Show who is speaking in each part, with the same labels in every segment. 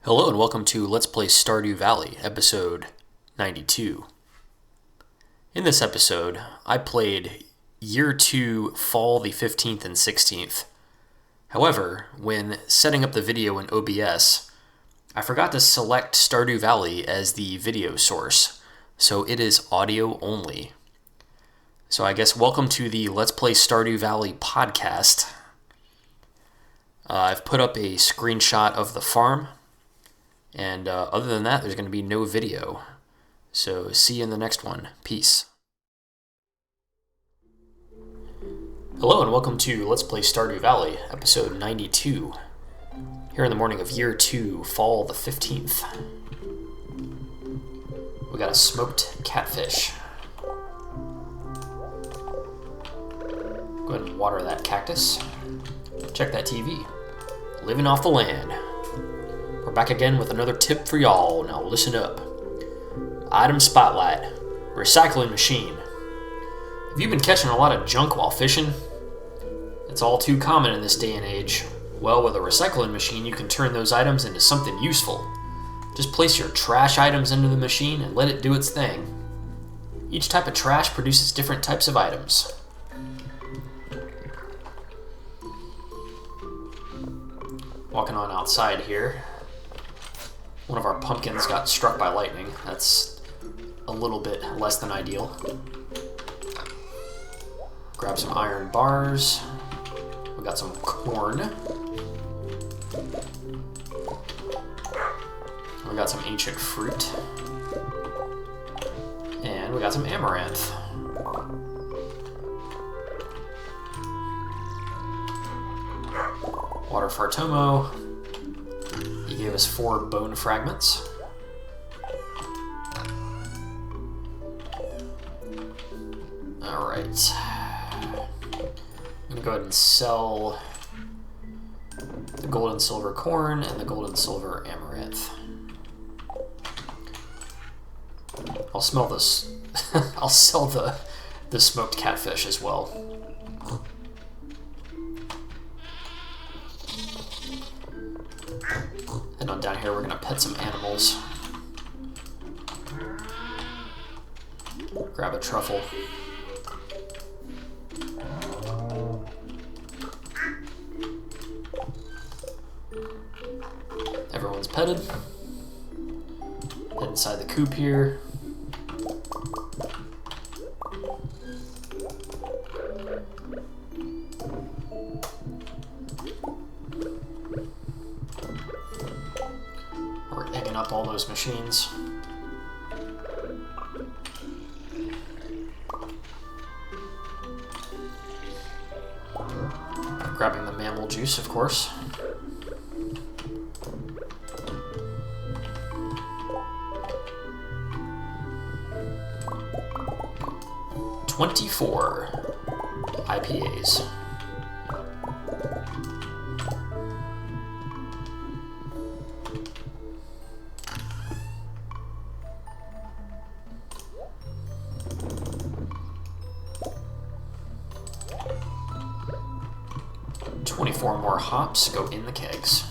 Speaker 1: Hello and welcome to Let's Play Stardew Valley, episode 92. In this episode, I played Year 2, Fall the 15th and 16th. However, when setting up the video in OBS, I forgot to select Stardew Valley as the video source, so it is audio only. So I guess welcome to the Let's Play Stardew Valley podcast. I've put up a screenshot of the farm. And other than that, there's going to be no video. So see you in the next one. Peace. Hello and welcome to Let's Play Stardew Valley, episode 92. Here in the morning of Year 2, Fall the 15th. We got a smoked catfish. Go ahead and water that cactus. Check that TV. Living off the land. We're back again with another tip for y'all. Now listen up. Item Spotlight. Recycling machine. Have you been catching a lot of junk while fishing? It's all too common in this day and age. Well, with a recycling machine, you can turn those items into something useful. Just place your trash items into the machine and let it do its thing. Each type of trash produces different types of items. Walking on outside here. One of our pumpkins got struck by lightning. That's a little bit less than ideal. Grab some iron bars. We got some corn. We got some ancient fruit. And we got some amaranth. Water Fartomo. He gave us 4 bone fragments. Alright. I'm going to go ahead and sell the gold and silver corn and the gold and silver amaranth. I'll smell this. I'll sell the smoked catfish as well. And on down here, we're going to pet some animals. Grab a truffle. Everyone's petted. Head inside the coop here. We're egging up all those machines. Grabbing the mammal juice, of course. "24 IPAs. "24 more hops go in the kegs.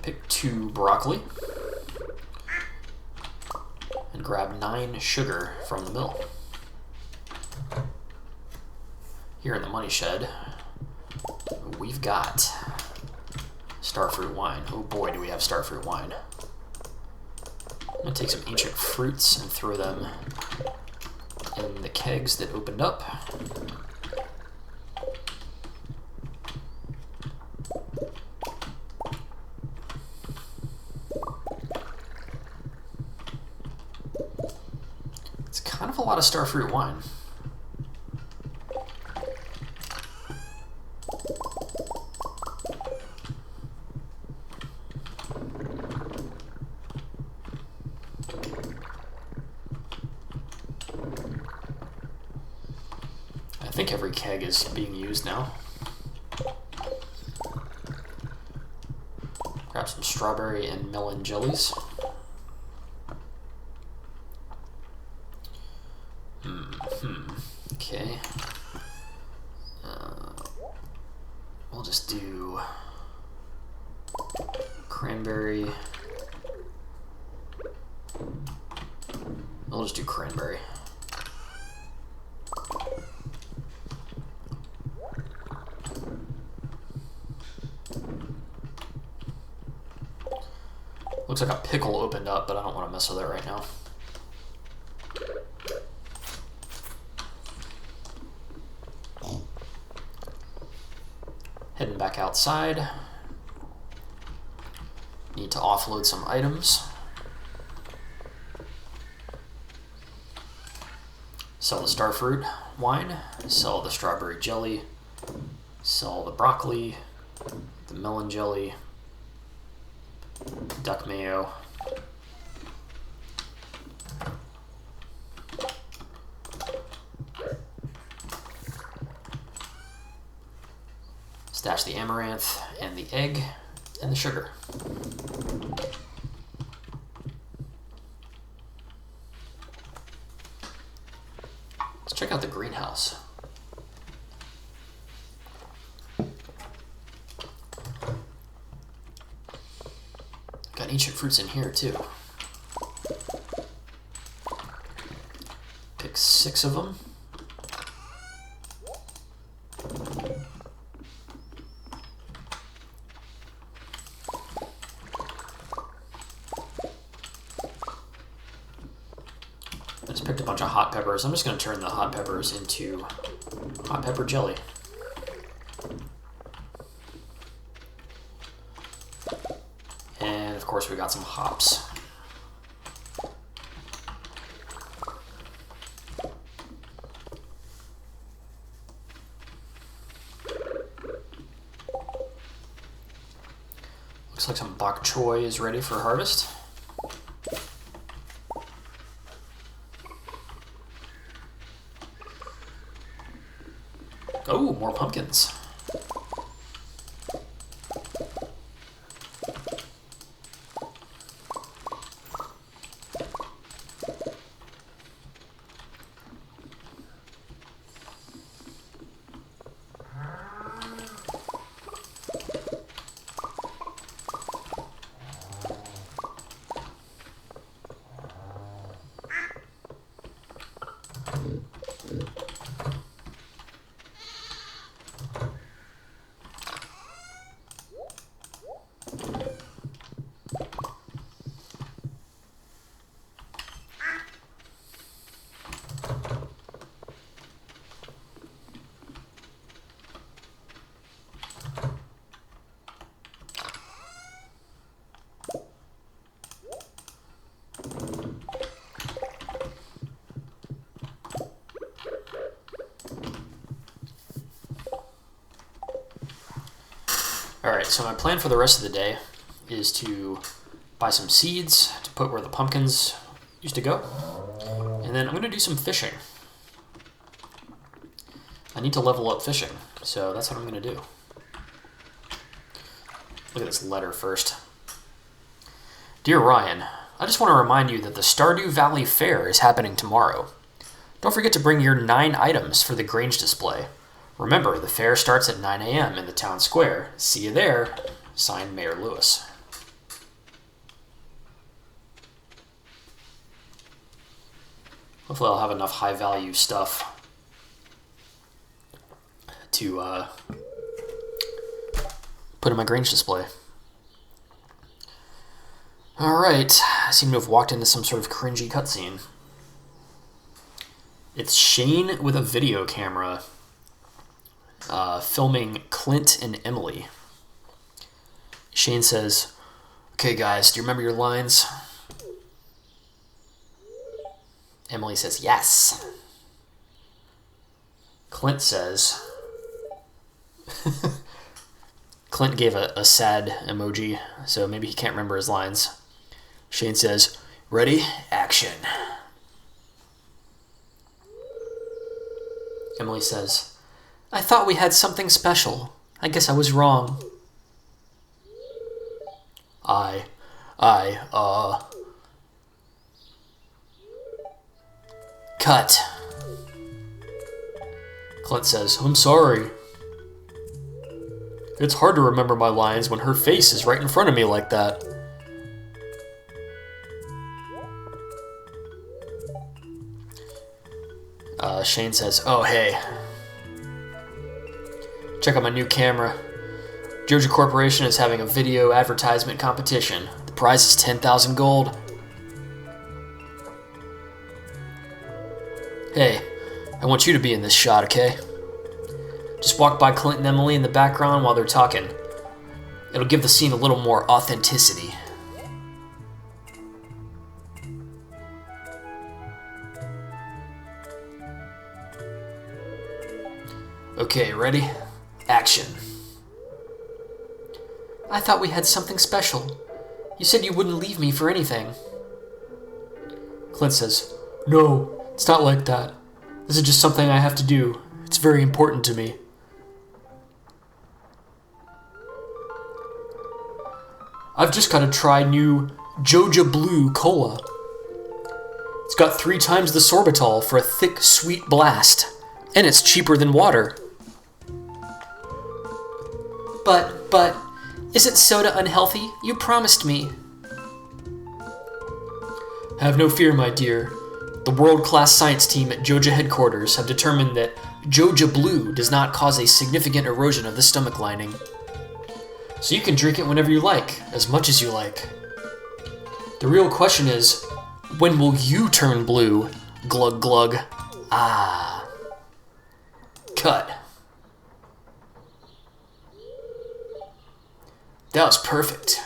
Speaker 1: Pick 2 broccoli and grab 9 sugar from the mill. Here in the money shed, we've got starfruit wine. Oh boy, do we have starfruit wine. I'm going to take some ancient fruits and throw them in the kegs that opened up. It's kind of a lot of starfruit wine. I think every keg is being used now. Grab some strawberry and melon jellies. Okay. We'll just do cranberry. We'll just do cranberry. Looks like a pickle opened up, but I don't want to mess with it right now. Heading back outside. Need to offload some items. Sell the starfruit wine, sell the strawberry jelly, sell the broccoli, the melon jelly, duck mayo, stash the amaranth and the egg and the sugar. Let's check out the greenhouse. Got ancient fruits in here too. Pick 6 of them. I just picked a bunch of hot peppers. I'm just going to turn the hot peppers into hot pepper jelly. And of course we got some hops. Looks like some bok choy is ready for harvest. Oh, more pumpkins. Alright, so my plan for the rest of the day is to buy some seeds to put where the pumpkins used to go. And then I'm going to do some fishing. I need to level up fishing, so that's what I'm going to do. Look at this letter first. Dear Ryan, I just want to remind you that the Stardew Valley Fair is happening tomorrow. Don't forget to bring your 9 items for the Grange display. Remember, the fair starts at 9 a.m. in the town square. See you there. Signed, Mayor Lewis. Hopefully I'll have enough high-value stuff to put in my Grange display. Alright, I seem to have walked into some sort of cringy cutscene. It's Shane with a video camera filming Clint and Emily. Shane says, "Okay guys, do you remember your lines?" Emily says, "Yes." Clint says, Clint gave a sad emoji, so maybe he can't remember his lines. Shane says, "Ready? Action." Emily says, "I thought we had something special. I guess I was wrong." I, I, Cut. Clint says, I'm sorry. It's hard to remember my lines when her face is right in front of me like that. Shane says, oh hey. Check out my new camera. Joja Corporation is having a video advertisement competition. The prize is 10,000 gold. Hey, I want you to be in this shot, okay? Just walk by Clint and Emily in the background while they're talking. It'll give the scene a little more authenticity. Okay, ready? Action. I thought we had something special. You said you wouldn't leave me for anything. Clint says, no, it's not like that. This is just something I have to do. It's very important to me. I've just got to try new Joja Blue Cola. It's got 3 times the sorbitol for a thick, sweet blast. And it's cheaper than water. But, isn't soda unhealthy? You promised me. Have no fear, my dear. The world-class science team at Joja headquarters have determined that Joja Blue does not cause a significant erosion of the stomach lining. So you can drink it whenever you like, as much as you like. The real question is, when will you turn blue? Glug glug. Ah. Cut. That was perfect.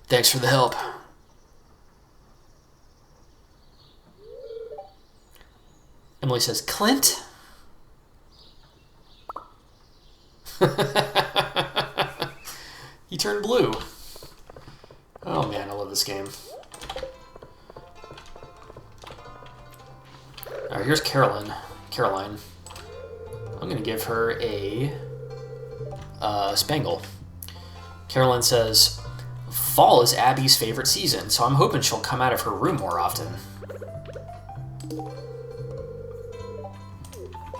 Speaker 1: Thanks for the help. Emily says, Clint? He turned blue. Oh man, I love this game. Alright, here's Caroline. I'm gonna give her a spangle. Caroline says, fall is Abby's favorite season, so I'm hoping she'll come out of her room more often.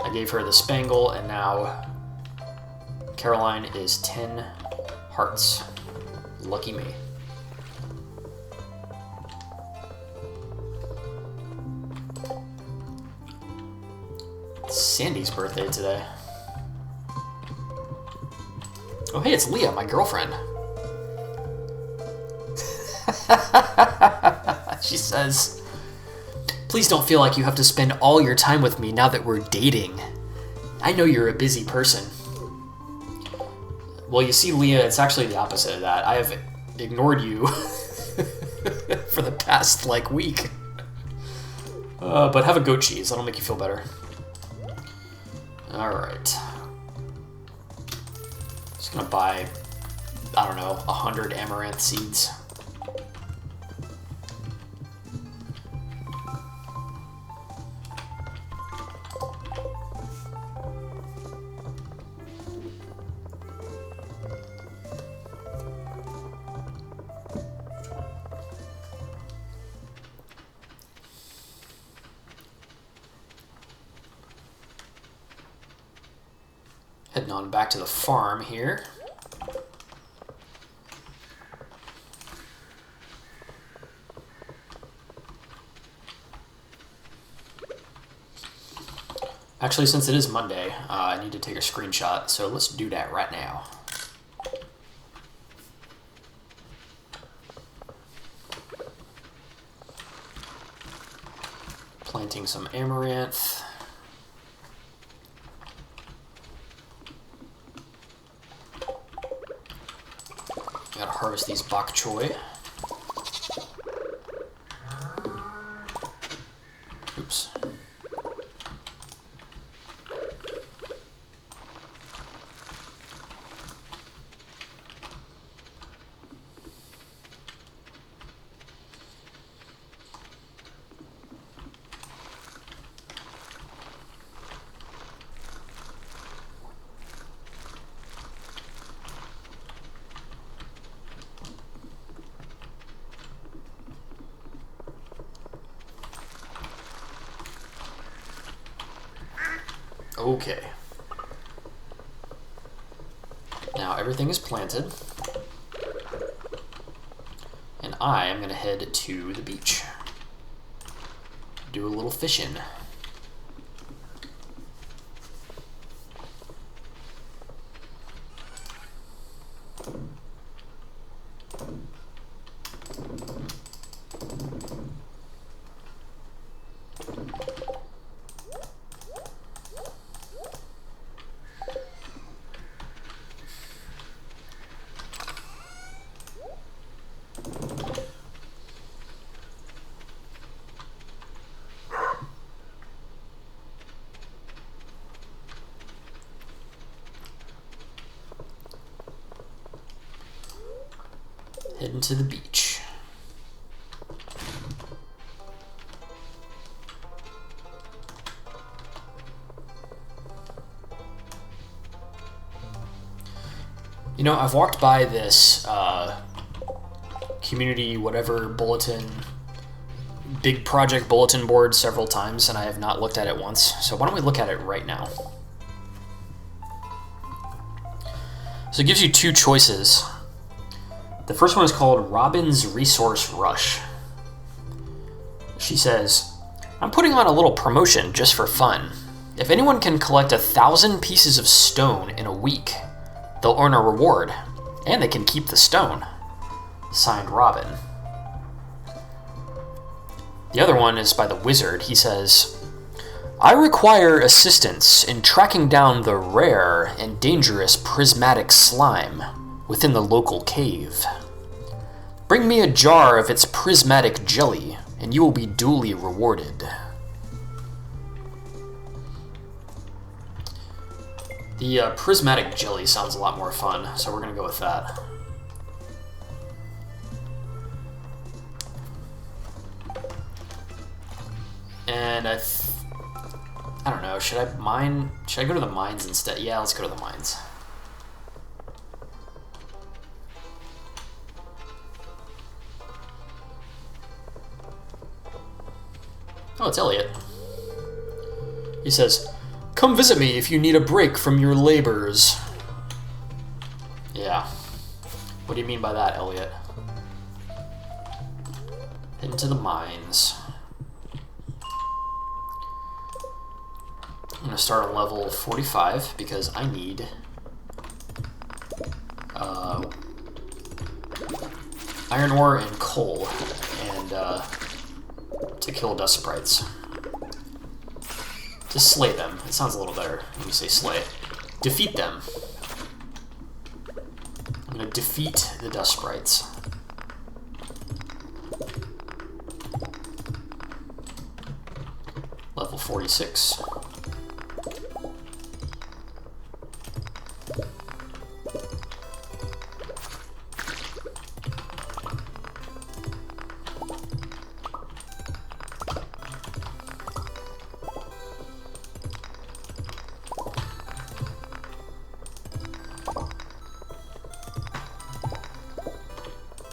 Speaker 1: I gave her the spangle, and now Caroline is 10 hearts. Lucky me. It's Sandy's birthday today. Oh hey, it's Leah, my girlfriend. She says, please don't feel like you have to spend all your time with me now that we're dating. I know you're a busy person. Well, you see, Leah, it's actually the opposite of that. I have ignored you for the past, week. But have a goat cheese. That'll make you feel better. Alright. Just gonna buy, I don't know, 100 amaranth seeds. Heading on back to the farm here. Actually, since it is Monday, I need to take a screenshot, so let's do that right now. Planting some amaranth. Gotta harvest these bok choy. Oops. Okay. Now everything is planted. And I am going to head to the beach. Do a little fishing. Heading to the beach. You know, I've walked by this community whatever bulletin, big project bulletin board several times, and I have not looked at it once. So why don't we look at it right now? So it gives you two choices. The first one is called Robin's Resource Rush. She says, I'm putting on a little promotion just for fun. If anyone can collect 1,000 pieces of stone in a week, they'll earn a reward, and they can keep the stone. Signed, Robin. The other one is by the Wizard. He says, I require assistance in tracking down the rare and dangerous prismatic slime within the local cave. Bring me a jar of its prismatic jelly, and you will be duly rewarded. The prismatic jelly sounds a lot more fun, so we're going to go with that. And I don't know, should I mine? Should I go to the mines instead? Yeah, let's go to the mines. Oh, it's Elliot. He says, come visit me if you need a break from your labors. Yeah. What do you mean by that, Elliot? Into the mines. I'm going to start on level 45 because I need iron ore and coal and to kill dust sprites. To slay them. It sounds a little better when you say slay. Defeat them. I'm going to defeat the dust sprites. Level 46.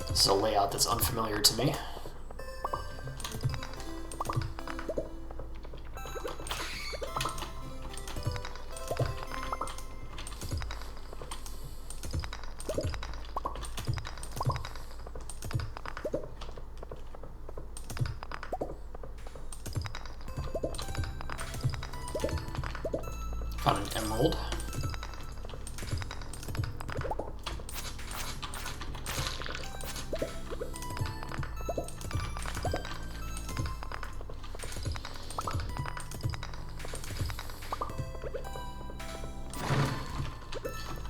Speaker 1: This is a layout that's unfamiliar to me. Found an emerald.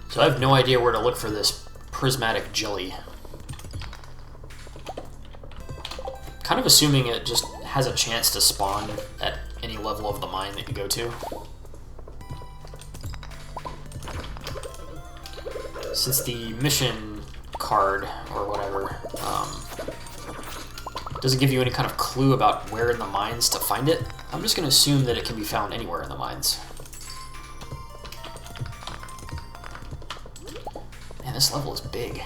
Speaker 1: So I have no idea where to look for this prismatic jelly. Kind of assuming it just has a chance to spawn at any level of the mine that you go to. Since the mission card, or whatever, doesn't give you any kind of clue about where in the mines to find it, I'm just going to assume that it can be found anywhere in the mines. Man, this level is big.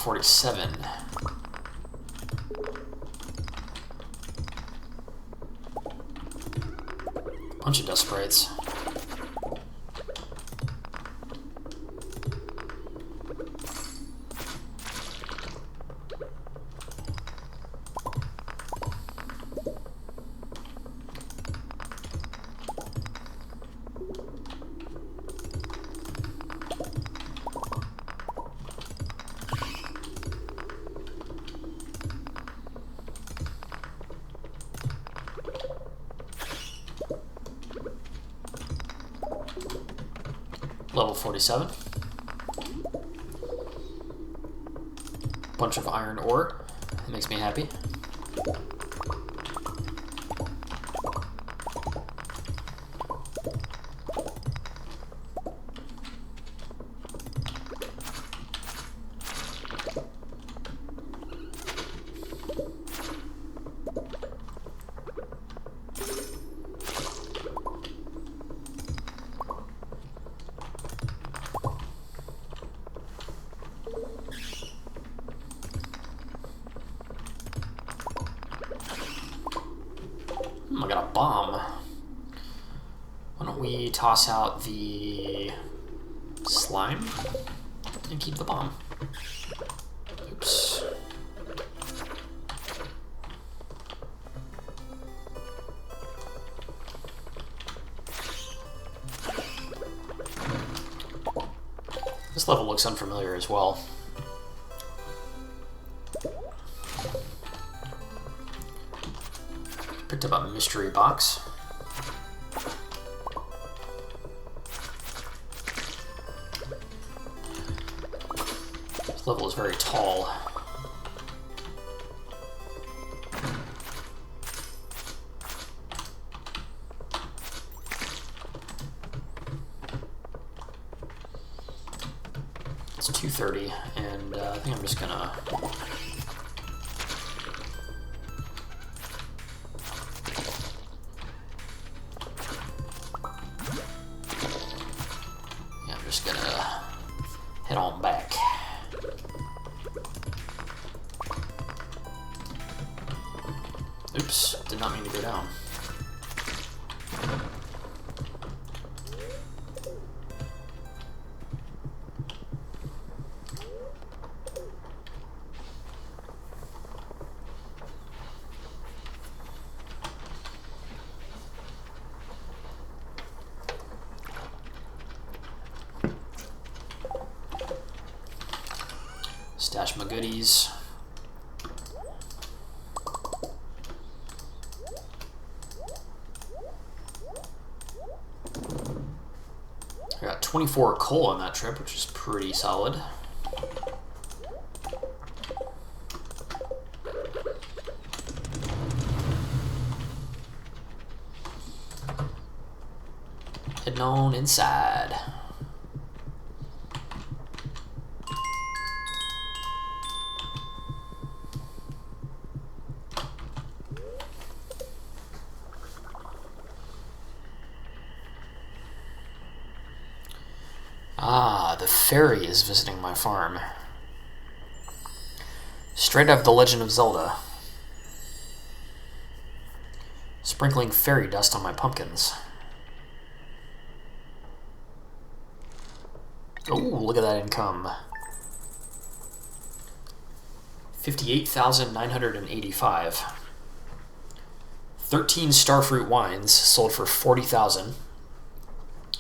Speaker 1: 47. Bunch of dust sprites. Level 47. Bunch of iron ore. That makes me happy. I got a bomb. Why don't we toss out the slime and keep the bomb? Oops. This level looks unfamiliar as well. Picked up a mystery box. This level is very tall. It's 2:30, and I think I'm just gonna head on back. Oops, did not mean to go down. Stash my goodies. I got 24 coal on that trip, which is pretty solid. Heading on inside. Ah, the fairy is visiting my farm. Straight out of The Legend of Zelda. Sprinkling fairy dust on my pumpkins. Oh, look at that income. 58,985. 13 starfruit wines sold for 40,000.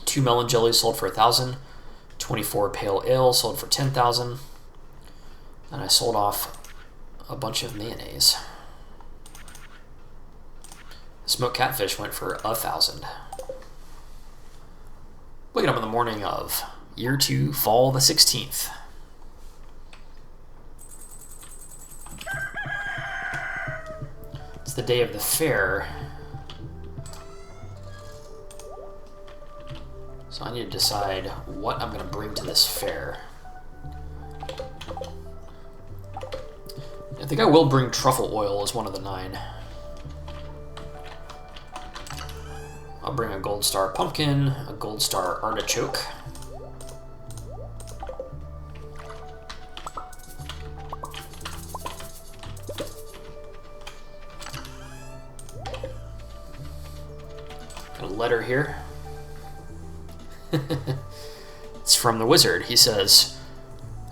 Speaker 1: 2 melon jellies sold for 1,000. 24 pale ale sold for 10,000. And I sold off a bunch of mayonnaise. Smoked catfish went for 1,000. Waking up in the morning of year 2, fall the 16th. It's the day of the fair. So I need to decide what I'm going to bring to this fair. I think I will bring truffle oil as one of the 9. I'll bring a gold star pumpkin, a gold star artichoke. letter here. It's from the wizard. He says,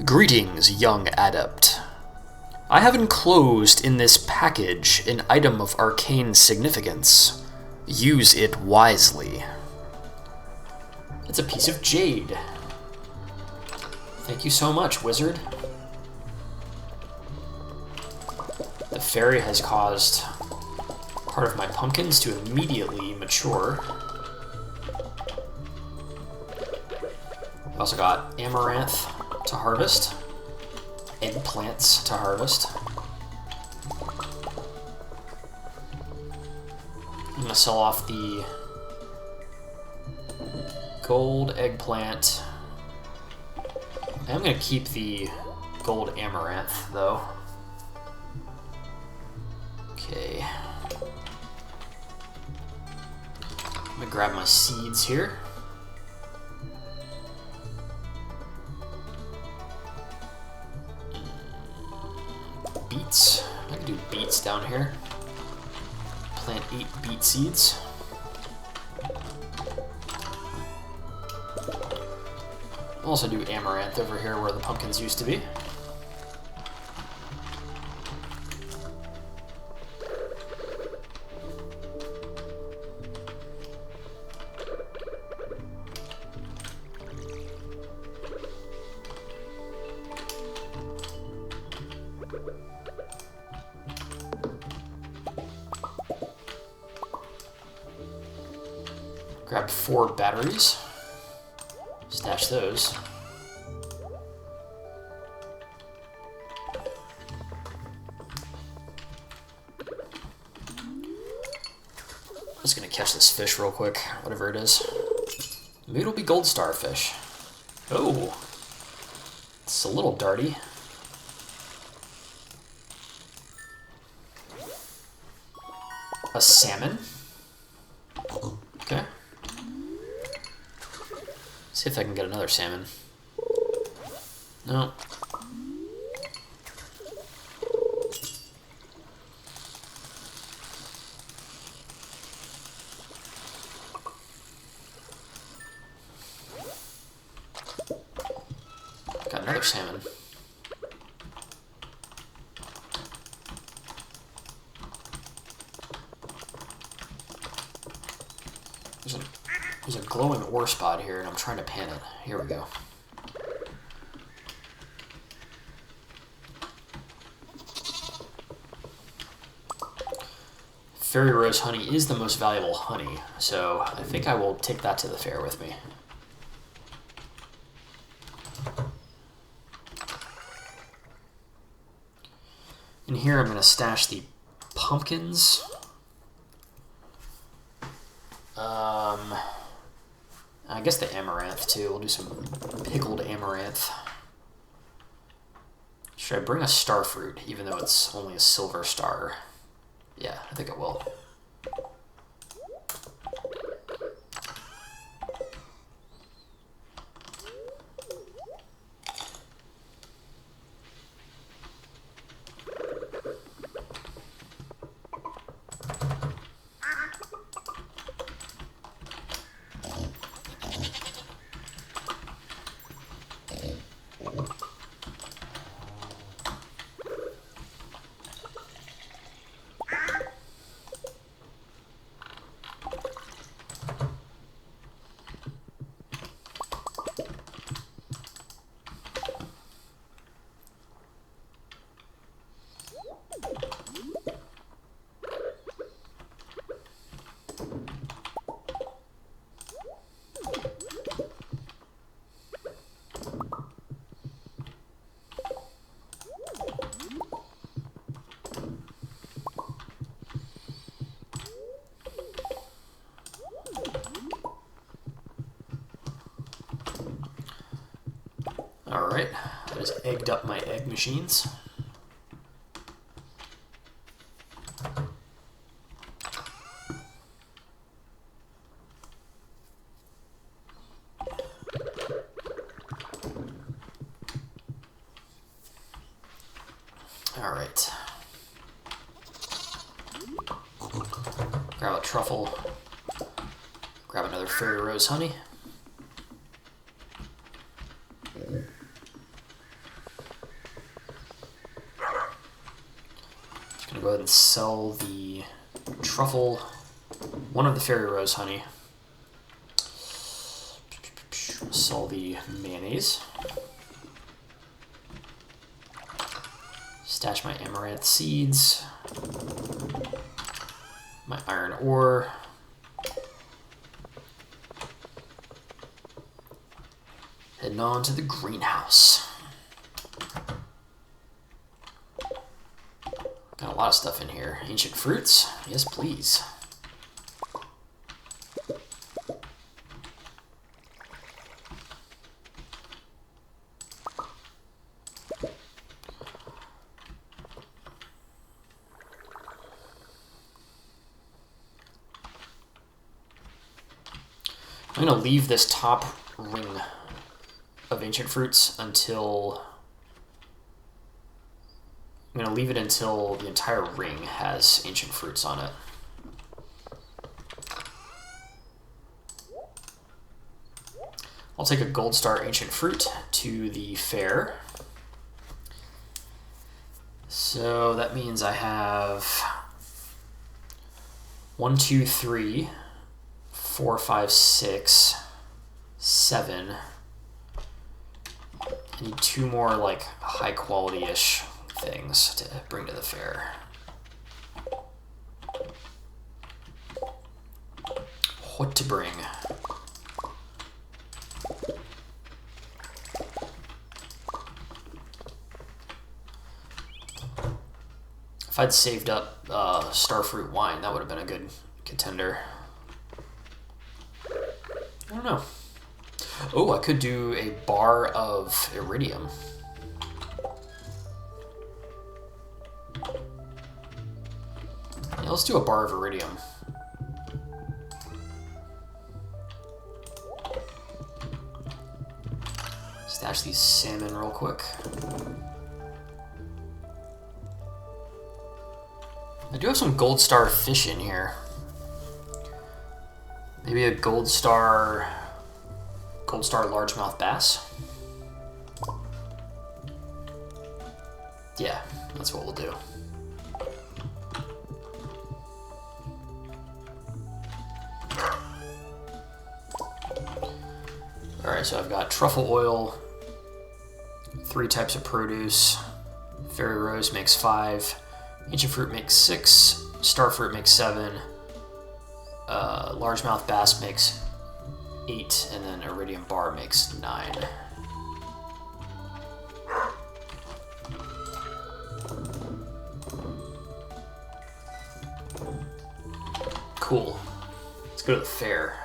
Speaker 1: "Greetings, young adept. I have enclosed in this package an item of arcane significance. Use it wisely." It's a piece of jade. Thank you so much, wizard. The fairy has caused part of my pumpkins to immediately mature. I also got amaranth to harvest, eggplants to harvest. I'm gonna sell off the gold eggplant. I'm gonna keep the gold amaranth though. Okay. I'm gonna grab my seeds here. Beets. I can do beets down here. Plant 8 beet seeds. I'll also do amaranth over here where the pumpkins used to be. Grab 4 batteries. Stash those. I'm just gonna catch this fish real quick, whatever it is. Maybe it'll be gold starfish. Oh, it's a little darty. A salmon. Okay. See if I can get another salmon. No. Got another salmon. There's a glowing ore spot here, and I'm trying to pan it. Here we go. Fairy rose honey is the most valuable honey, so I think I will take that to the fair with me. In here, I'm going to stash the pumpkins. I guess the amaranth too. We'll do some pickled amaranth. Should I bring a starfruit, even though it's only a silver star? Yeah, I think it will. Alright, I just egged up my egg machines. Alright. Grab a truffle. Grab another fairy rose honey. Just gonna go ahead and sell the truffle, one of the fairy rose honey. Sell the mayonnaise. Stash my amaranth seeds. My iron ore. Heading on to the greenhouse. Got a lot of stuff in here. Ancient fruits? Yes, please. I'm going to leave this top ring of ancient fruits until... I'm going to leave it until the entire ring has ancient fruits on it. I'll take a gold star ancient fruit to the fair. So that means I have 1, 2, 3, 4, 5, 6, 7. I need 2 more like high quality-ish things to bring to the fair. What to bring? If I'd saved up starfruit wine, that would have been a good contender. I don't know. Oh, I could do a bar of iridium. Yeah, let's do a bar of iridium. Stash these salmon real quick. I do have some gold star fish in here. Maybe a gold star largemouth bass. Yeah, that's what we'll do. Alright, so I've got truffle oil, 3 types of produce, fairy rose makes 5, ancient fruit makes 6, starfruit makes 7, largemouth bass makes 8, and then iridium bar makes 9. Cool. Let's go to the fair.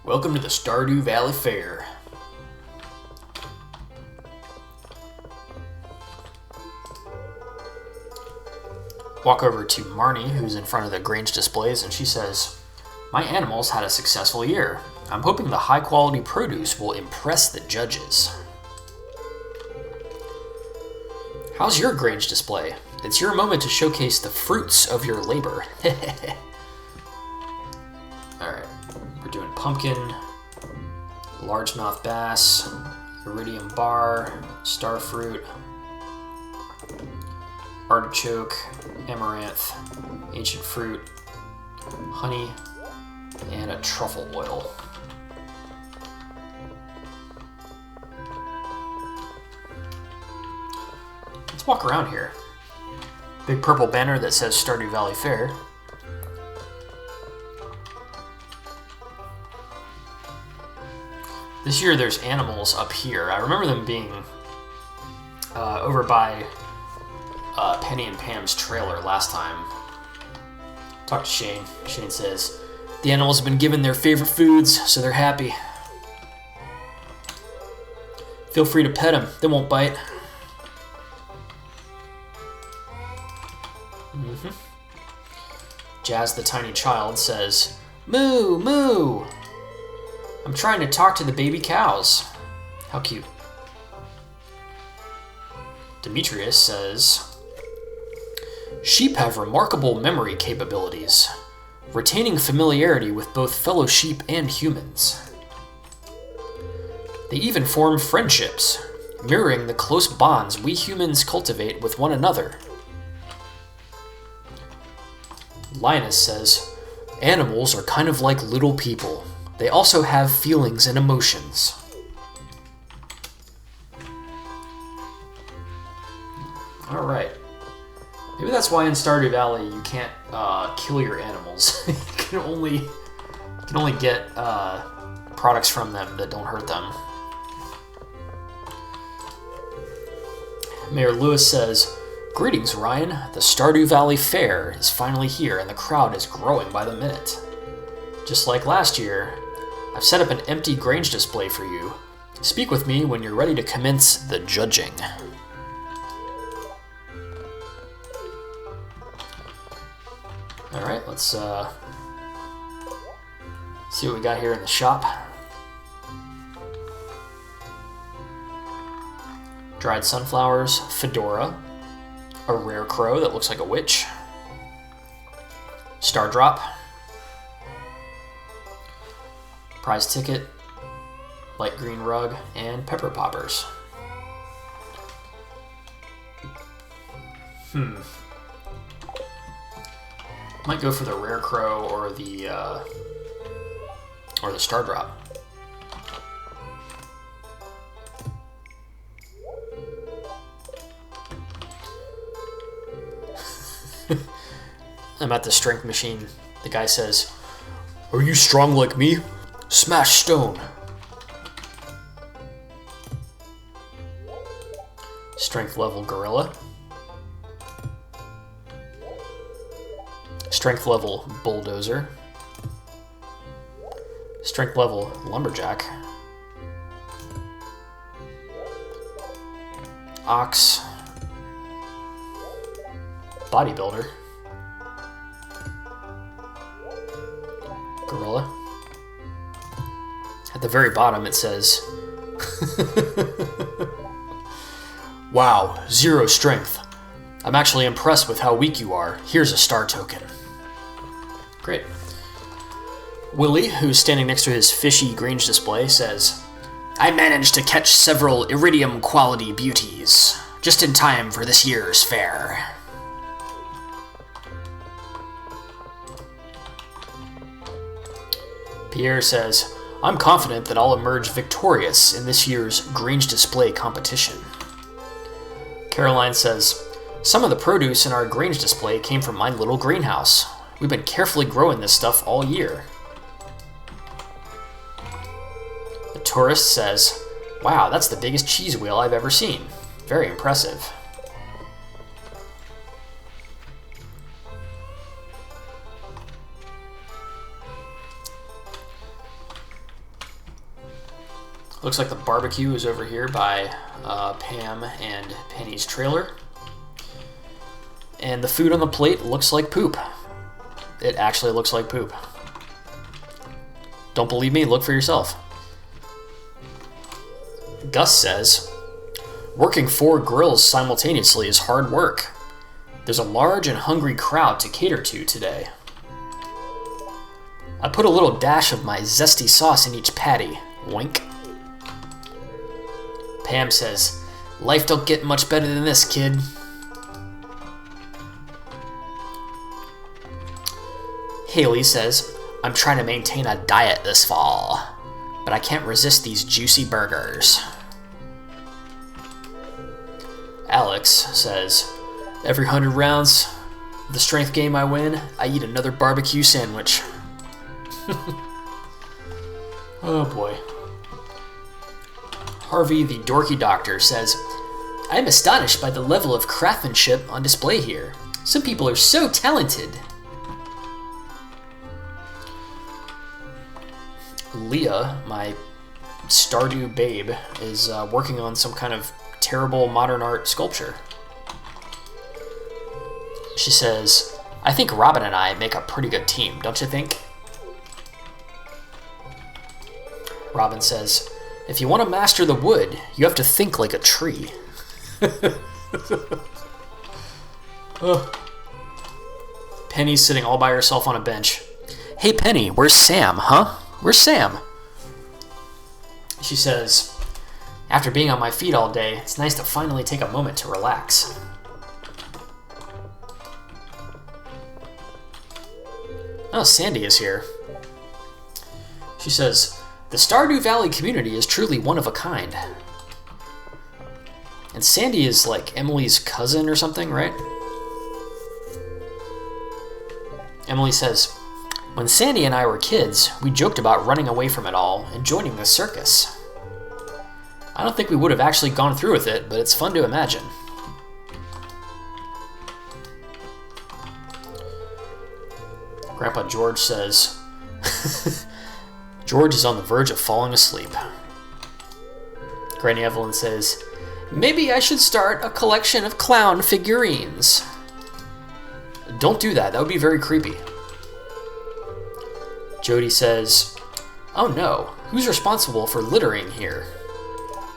Speaker 1: Welcome to the Stardew Valley Fair. Walk over to Marnie, who's in front of the Grange displays, and she says, "My animals had a successful year. I'm hoping the high-quality produce will impress the judges." How's your Grange display? It's your moment to showcase the fruits of your labor. Alright, we're doing pumpkin, largemouth bass, iridium bar, starfruit, artichoke, amaranth, ancient fruit, honey, and a truffle oil. Let's walk around here. Big purple banner that says Stardew Valley Fair. This year there's animals up here. I remember them being over by Penny and Pam's trailer last time. Talked to Shane. Shane says, the animals have been given their favorite foods, so they're happy. Feel free to pet them. They won't bite. Jazz the tiny child says, "Moo, moo! I'm trying to talk to the baby cows." How cute. Demetrius says, sheep have remarkable memory capabilities, retaining familiarity with both fellow sheep and humans. They even form friendships, mirroring the close bonds we humans cultivate with one another. Linus says, animals are kind of like little people. They also have feelings and emotions. Alright. Maybe that's why in Stardew Valley you can't kill your animals. You can only get products from them that don't hurt them. Mayor Lewis says, greetings, Ryan. The Stardew Valley Fair is finally here and the crowd is growing by the minute. Just like last year, I've set up an empty Grange display for you. Speak with me when you're ready to commence the judging. Alright, let's see what we got here in the shop. Dried sunflowers, fedora, a rare crow that looks like a witch, star drop, prize ticket, light green rug, and pepper poppers. Might go for the rare crow or the star drop. I'm at the strength machine. The guy says, "Are you strong like me? Smash stone." Strength level gorilla. Strength level bulldozer. Strength level lumberjack. Ox. Bodybuilder. Gorilla. At the very bottom it says, wow, 0 strength. I'm actually impressed with how weak you are. Here's a star token. Great. Willie, who's standing next to his fishy Grange display, says, I managed to catch several iridium quality beauties, just in time for this year's fair. Pierre says, I'm confident that I'll emerge victorious in this year's Grange display competition. Caroline says, some of the produce in our Grange display came from my little greenhouse. We've been carefully growing this stuff all year. The tourist says, wow, that's the biggest cheese wheel I've ever seen. Very impressive. Looks like the barbecue is over here by Pam and Penny's trailer. And the food on the plate looks like poop. It actually looks like poop. Don't believe me? Look for yourself. Gus says, working 4 grills simultaneously is hard work. There's a large and hungry crowd to cater to today. I put a little dash of my zesty sauce in each patty. Wink. Pam says, life don't get much better than this, kid. Haley says, I'm trying to maintain a diet this fall, but I can't resist these juicy burgers. Alex says, every 100 rounds of the strength game I win, I eat another barbecue sandwich. Oh boy. Harvey, the dorky doctor, says, I'm astonished by the level of craftsmanship on display here. Some people are so talented. Leah, my Stardew babe, is working on some kind of terrible modern art sculpture. She says, I think Robin and I make a pretty good team, don't you think? Robin says, if you want to master the wood, you have to think like a tree. Ugh. Penny's sitting all by herself on a bench. Hey, Penny, where's Sam, huh? Where's Sam? She says, after being on my feet all day, it's nice to finally take a moment to relax. Oh, Sandy is here. She says, the Stardew Valley community is truly one of a kind. And Sandy is like Emily's cousin or something, right? Emily says, when Sandy and I were kids, we joked about running away from it all and joining the circus. I don't think we would have actually gone through with it, but it's fun to imagine. Grandpa George says, George is on the verge of falling asleep. Granny Evelyn says, maybe I should start a collection of clown figurines. Don't do that, that would be very creepy. Jody says, oh no, who's responsible for littering here?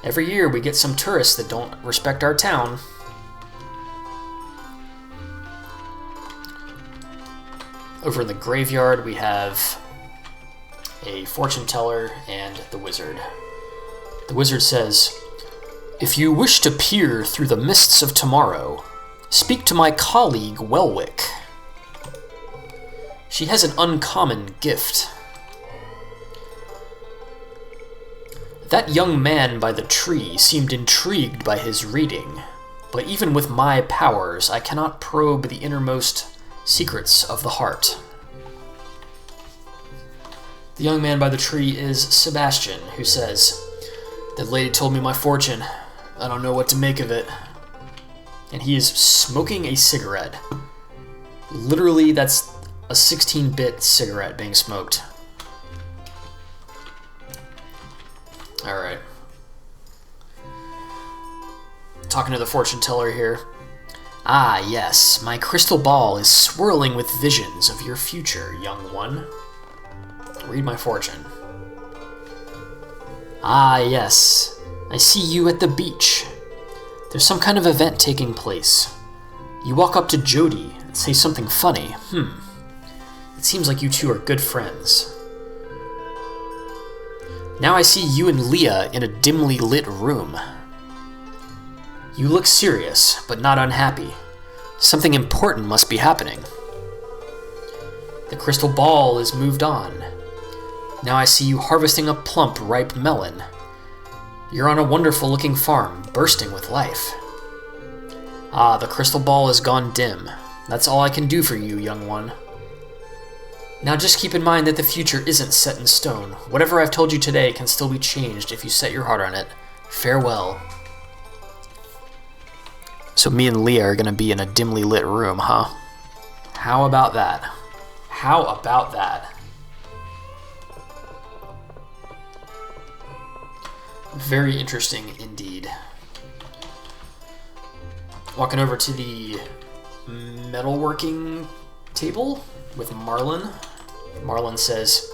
Speaker 1: Every year we get some tourists that don't respect our town. Over in the graveyard we have a fortune teller and the wizard. The wizard says, if you wish to peer through the mists of tomorrow, speak to my colleague Welwick. She has an uncommon gift. That young man by the tree seemed intrigued by his reading, but even with my powers, I cannot probe the innermost secrets of the heart. The young man by the tree is Sebastian, who says, that lady told me my fortune. I don't know what to make of it. And he is smoking a cigarette. Literally, that's a 16-bit cigarette being smoked. Alright. Talking to the fortune teller here. Ah, yes, my crystal ball is swirling with visions of your future, young one. Read my fortune. Ah, yes, I see you at the beach. There's some kind of event taking place. You walk up to Jody and say something funny. It seems like you two are good friends. Now I see you and Leah in a dimly lit room. You look serious, but not unhappy. Something important must be happening. The crystal ball is moved on. Now I see you harvesting a plump, ripe melon. You're on a wonderful-looking farm, bursting with life. Ah, the crystal ball has gone dim. That's all I can do for you, young one. Now just keep in mind that the future isn't set in stone. Whatever I've told you today can still be changed if you set your heart on it. Farewell. So me and Leah are gonna be in a dimly lit room, huh? How about that? How about that? Very interesting indeed. Walking over to the metalworking table with Marlon. Marlon says,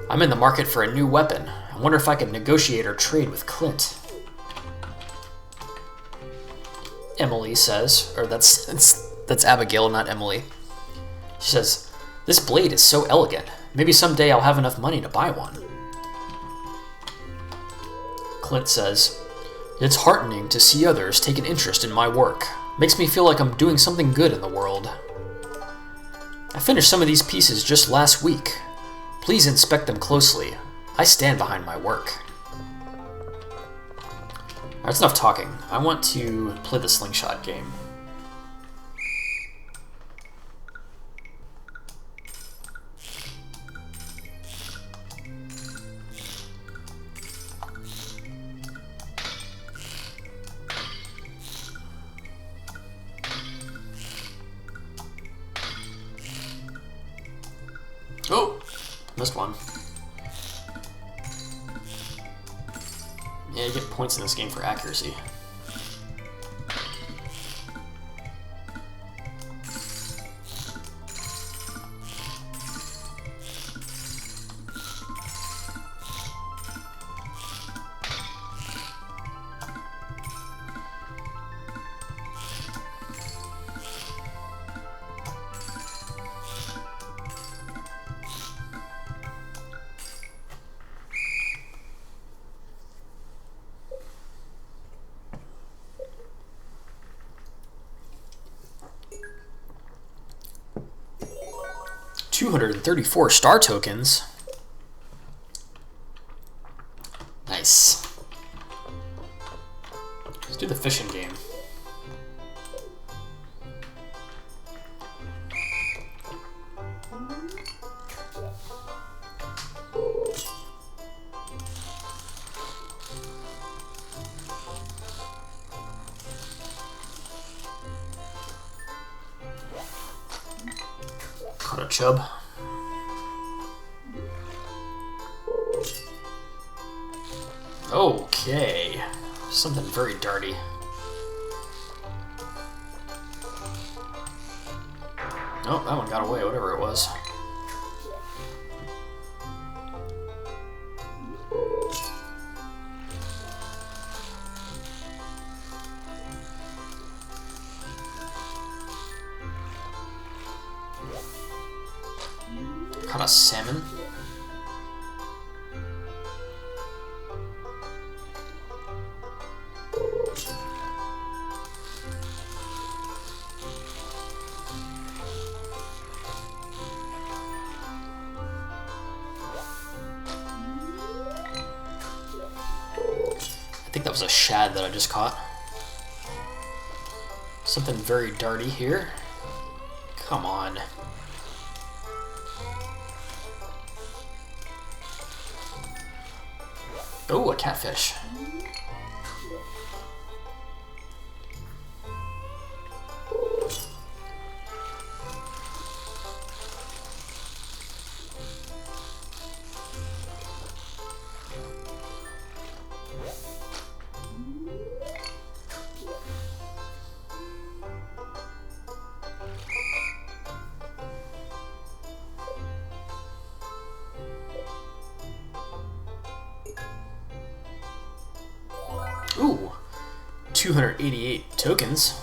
Speaker 1: I'm in the market for a new weapon. I wonder if I can negotiate or trade with Clint. Emily says, or that's Abigail, not Emily. She says, this blade is so elegant. Maybe someday I'll have enough money to buy one. Clint says, it's heartening to see others take an interest in my work. Makes me feel like I'm doing something good in the world. I finished some of these pieces just last week. Please inspect them closely. I stand behind my work. Alright, that's enough talking. I want to play the slingshot game. Oh! Missed one. Yeah, you get points in this game for accuracy. 234 star tokens. Nice. Let's do the fishing game. Caught a chub. Okay, something very dirty. Oh, that one got away, whatever it was. Caught a salmon. I think that was a shad that I just caught. Something very dirty here. Come on. Oh, a catfish. Ooh, 288 tokens.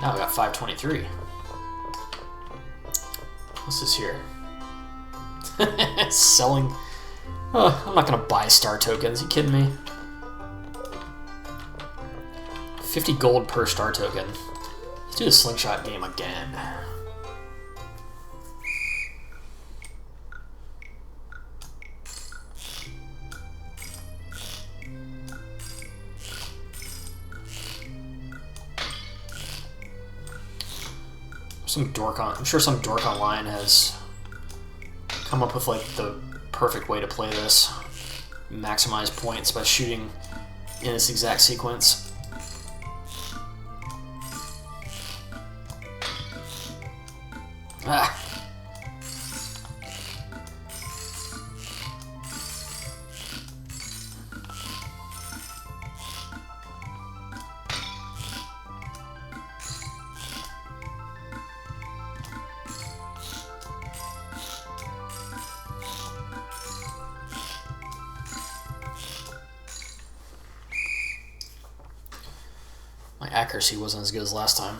Speaker 1: Now I got 523. What's this here? Selling. Oh, I'm not gonna buy star tokens. You kidding me? 50 gold per star token. Let's do the slingshot game again. I'm sure some dork online has come up with like the perfect way to play this. Maximize points by shooting in this exact sequence. Ah. My accuracy wasn't as good as last time.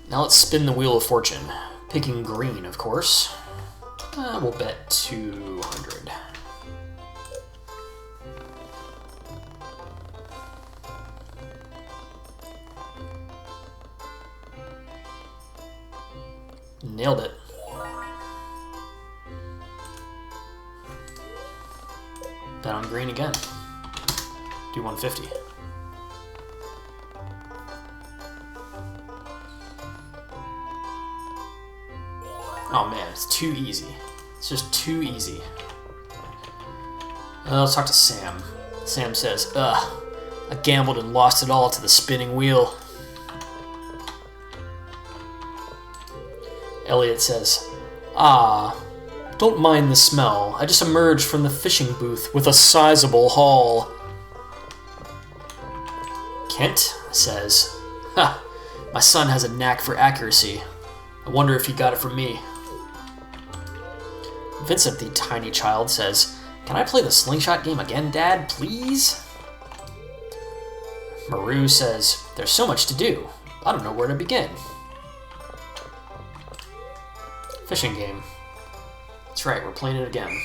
Speaker 1: Now let's spin the Wheel of Fortune. Picking green, of course. We'll bet 200. Nailed it. Bet on green again. Do 150. Oh man, it's too easy. It's just too easy. Let's talk to Sam. Sam says, ugh, I gambled and lost it all to the spinning wheel. Elliot says, ah, don't mind the smell. I just emerged from the fishing booth with a sizable haul. Kent says, ha, my son has a knack for accuracy. I wonder if he got it from me. Vincent, the tiny child, says, can I play the slingshot game again, Dad, please? Maru says, "There's so much to do. I don't know where to begin." Fishing game. That's right, we're playing it again.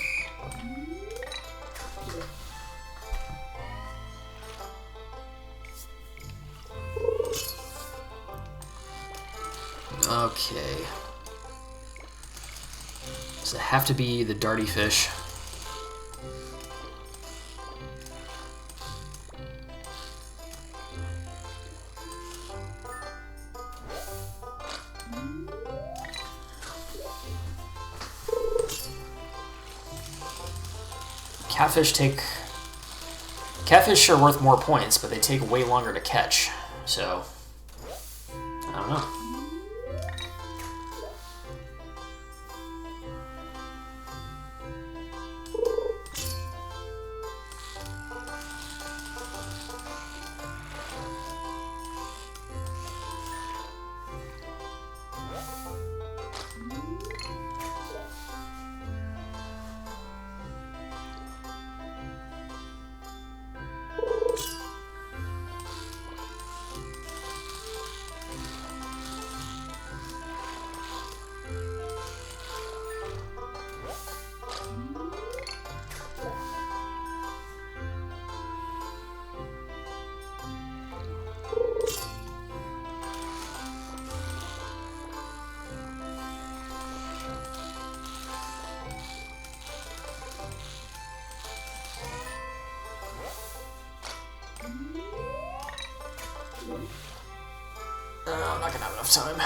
Speaker 1: Okay. Does it have to be the darty fish? Catfish are worth more points, but they take way longer to catch. So, I don't know. I'm not gonna have enough time.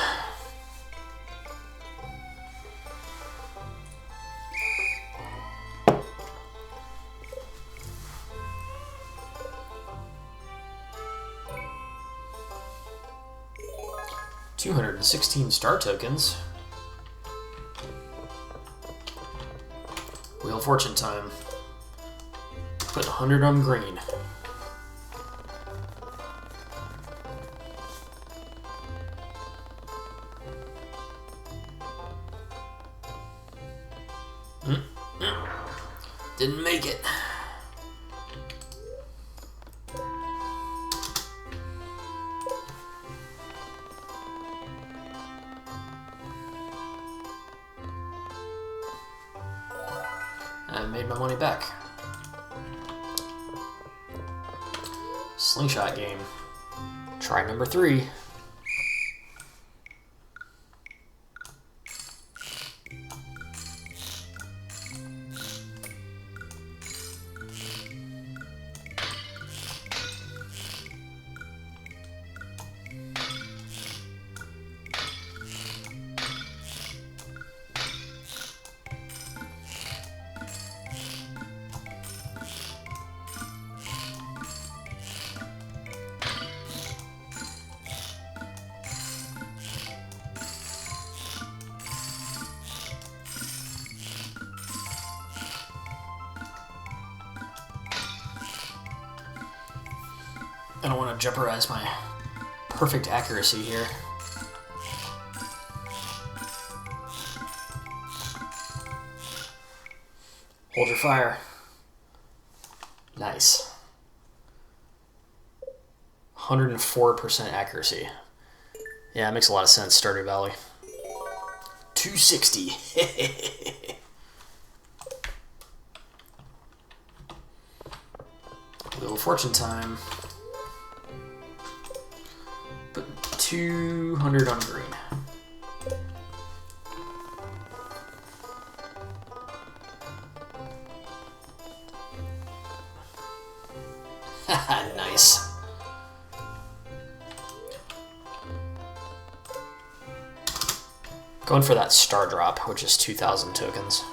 Speaker 1: $216 star tokens. Wheel of Fortune time. Put 100 on green. Didn't make it. I made my money back. Slingshot game. Try number 3. I don't want to jeopardize my perfect accuracy here. Hold your fire. Nice. 104% accuracy. Yeah, it makes a lot of sense, Stardew Valley. 260. Wheel of Fortune time. Put 200 on green. Nice. Going for that star drop, which is 2,000 tokens.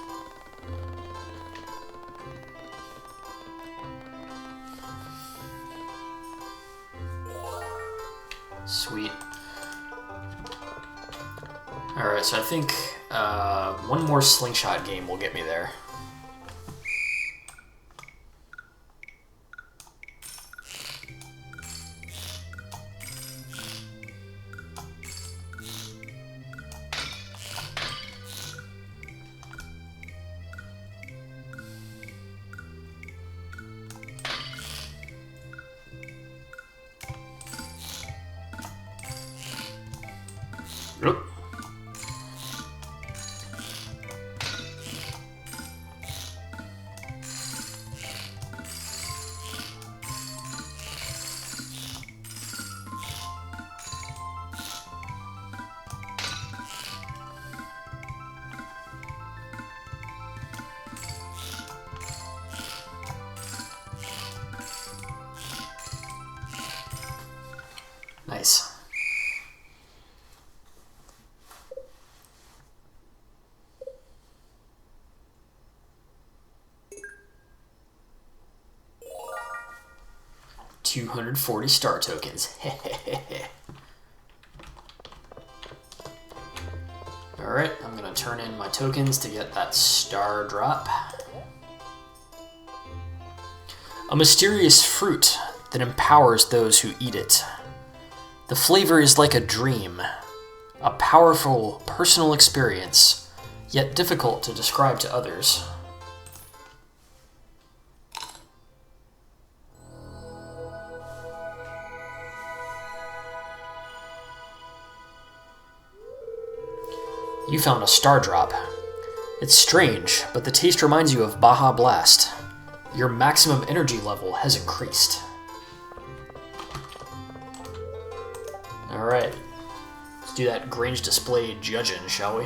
Speaker 1: Sweet. Alright, so I think one more slingshot game will get me there. Yep. Nice. $240 star tokens. Alright, I'm gonna turn in my tokens to get that star drop. A mysterious fruit that empowers those who eat it. The flavor is like a dream, a powerful personal experience, yet difficult to describe to others. You found a star drop. It's strange, but the taste reminds you of Baja Blast. Your maximum energy level has increased. Alright, let's do that Grange display judging, shall we?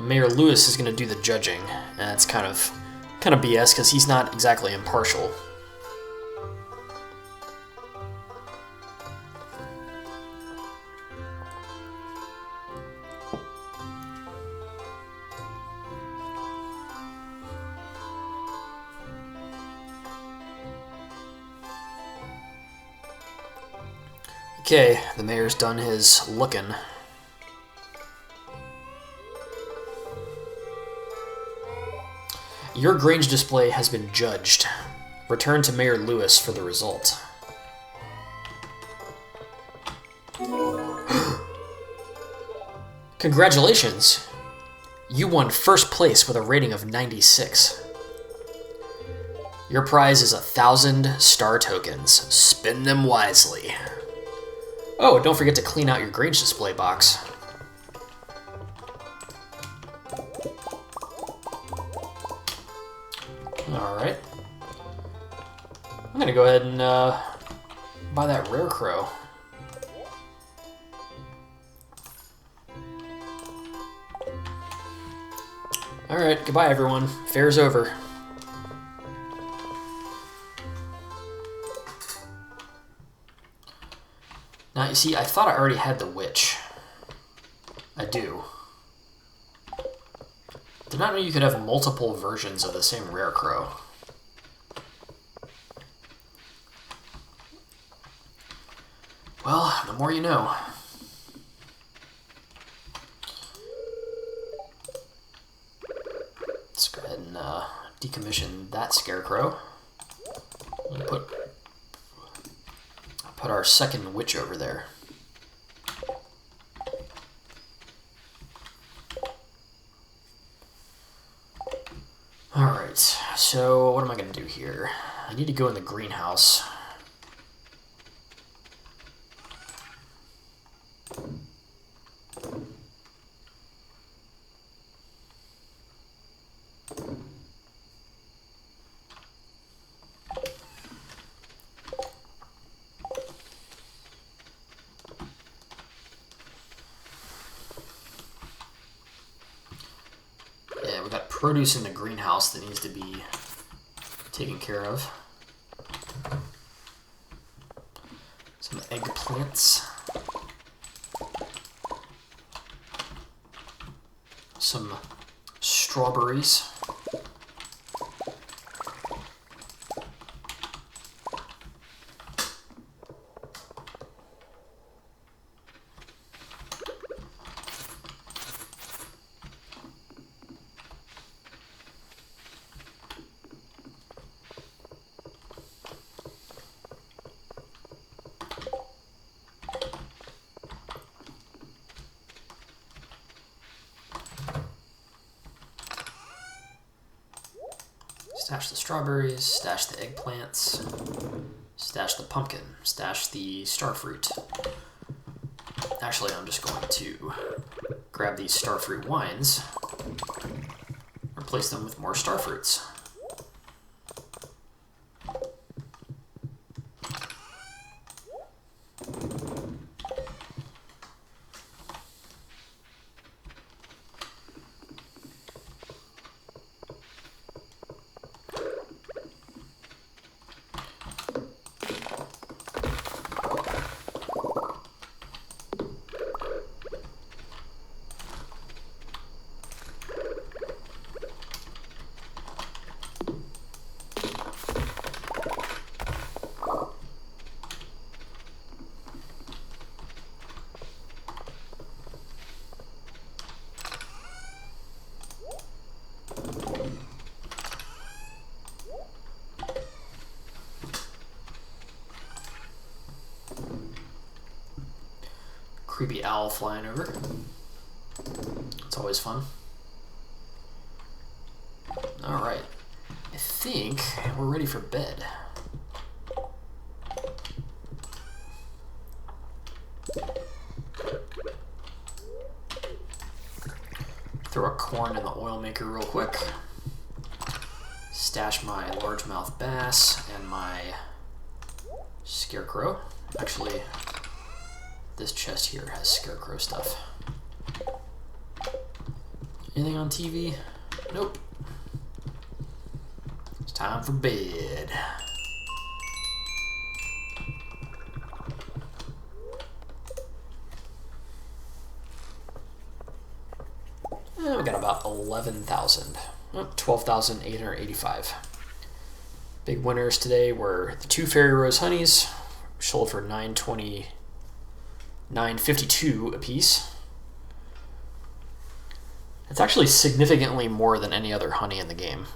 Speaker 1: Mayor Lewis is going to do the judging, and it's kind of BS because he's not exactly impartial. Okay, the mayor's done his looking. Your Grange display has been judged. Return to Mayor Lewis for the result. Congratulations! You won first place with a rating of 96. Your prize is 1,000 star tokens. Spend them wisely. Oh, don't forget to clean out your Grange display box. Alright. I'm gonna go ahead and buy that rare crow. Alright, goodbye everyone. Fair's over. Now, you see, I thought I already had the witch. I do. Did not know you could have multiple versions of the same rare crow. Well, the more you know. Let's go ahead and decommission that scarecrow. I'm gonna put our second witch over there. Alright, so what am I going to do here? I need to go in the greenhouse. Produce in the greenhouse that needs to be taken care of. Some eggplants. Some strawberries. Stash the strawberries, stash the eggplants, Stash the pumpkin. Stash the starfruit. Actually, I'm just going to grab these starfruit wines, replace them with more starfruits. Creepy owl flying over. It's always fun. Alright. I think we're ready for bed. Throw a corn in the oil maker real quick. Stash my largemouth bass and my scarecrow. Actually, this chest here has scarecrow stuff. Anything on TV? Nope. It's time for bed. And we got about 11,000. 12,885. Big winners today were the 2 Fairy Rose Honeys, sold for $9.52 a piece. It's actually significantly more than any other honey in the game.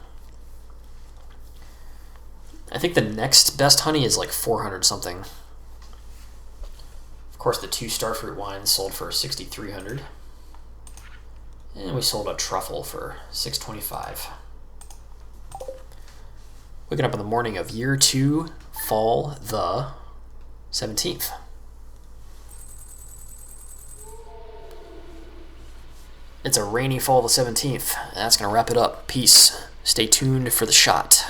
Speaker 1: I think the next best honey is like 400 something. Of course, the 2 starfruit wines sold for 6,300. And we sold a truffle for 625. Waking up in the morning of year 2, fall the 17th. It's a rainy fall the 17th. That's going to wrap it up. Peace. Stay tuned for the shot.